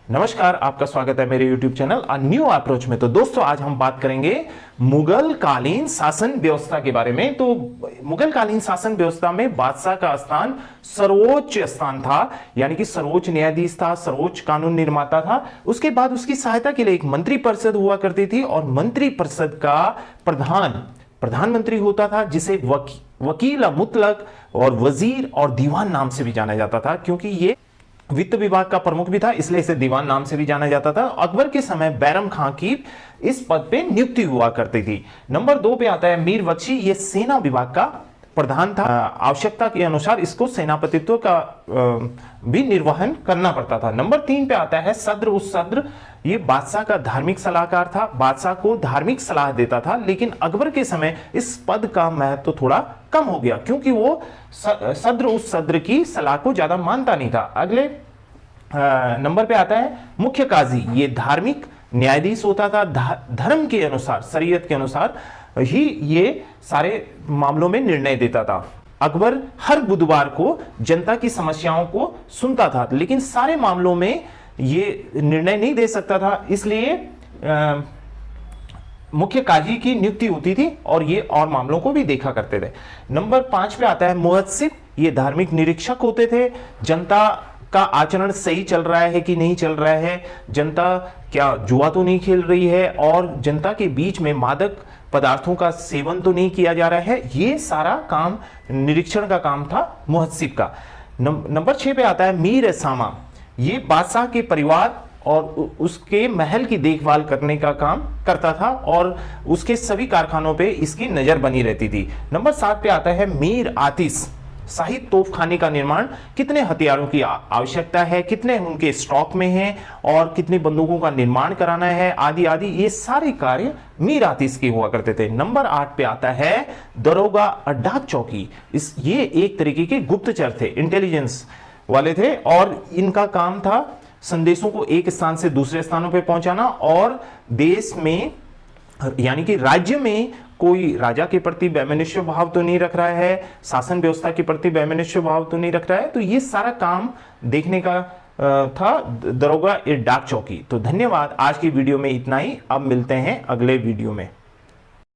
नमस्कार, आपका स्वागत है मेरे YouTube channel a new approach में। तो दोस्तों, आज हम बात करेंगे मुगल कालीन शासन व्यवस्था के बारे में। तो मुगल कालीन शासन व्यवस्था में बादशाह का स्थान सर्वोच्च स्थान था, यानी कि सर्वोच्च न्यायाधीश था, सर्वोच्च कानून निर्माता था। उसके बाद उसकी सहायता के लिए एक मंत्री परिषद हुआ करती थी और मंत्री परिषद का प्रधानमंत्री होता था, जिसे वकील मुतलक और वजीर और दीवान नाम से भी जाना जाता था। क्योंकि ये वित्त विभाग का प्रमुख भी था, इसलिए इसे दीवान नाम से भी जाना जाता था। अकबर के समय बैरम खां की इस पद पे नियुक्ति हुआ करती थी। नंबर 2 पे आता है मीर बख्शी, ये सेना विभाग का प्रधान था। आवश्यकता के अनुसार इसको सेनापतित्व का भी निर्वहन करना पड़ता था। नंबर 3 पे आता है सद्र उस सद्र, ये बादशाह का धार्मिक सलाहकार था, बादशाह को धार्मिक सलाह देता था। लेकिन अकबर के समय इस पद का महत्व तो थोड़ा कम हो गया, क्योंकि वो सद्र उस सद्र की सलाह को ज्यादा मानता नहीं था। अगले नंबर पे आता है मुख्य काजी, ये धार्मिक न्यायाधीश होता था। धर्म के अनुसार, शरीयत के अनुसार ही ये सारे मामलों में निर्णय देता था। अकबर हर बुधवार को जनता की समस्याओं को सुनता था, लेकिन सारे मामलों में ये निर्णय नहीं दे सकता था, इसलिए मुख्य काजी की नियुक्ति होती थी और ये और मामलों को भी देखा करते थे। नंबर 5 पे आता है मुहस्सिब, ये धार्मिक निरीक्षक होते थे। जनता का आचरण सही चल रहा है कि नहीं चल रहा है, जनता क्या जुआ तो नहीं खेल रही है, और जनता के बीच में मादक पदार्थों का सेवन तो नहीं किया जा रहा है, ये सारा काम निरीक्षण का काम था मुहस्सिब का। नंबर 6 पे आता है मीर सामा, ये बादशाह के परिवार और उसके महल की देखभाल करने का काम करता था और उसके सभी कारखानों पे इसकी नजर बनी रहती थी। नंबर 7 पे आता है मीर आतिश, शाही तोपखाने का निर्माण, कितने हथियारों की आवश्यकता है, कितने उनके स्टॉक में हैं और कितनी बंदूकों का निर्माण कराना है, आदि आदि, ये सारे कार्य मीर आतिश के हुआ करते थे। नंबर 8 पे आता है दरोगा डाक चौकी, ये एक तरीके के गुप्तचर थे, इंटेलिजेंस वाले थे, और इनका काम था संदेशों को एक स्थान से दूसरे स्थानों पर पहुंचाना और देश में, यानी कि राज्य में कोई राजा के प्रति वैमनस्य भाव तो नहीं रख रहा है, शासन व्यवस्था के प्रति वैमनस्य भाव तो नहीं रख रहा है। तो ये सारा काम देखने का था दरोगा डाक चौकी। तो धन्यवाद, आज की वीडियो में इतना ही। अब मिलते हैं अगले वीडियो में।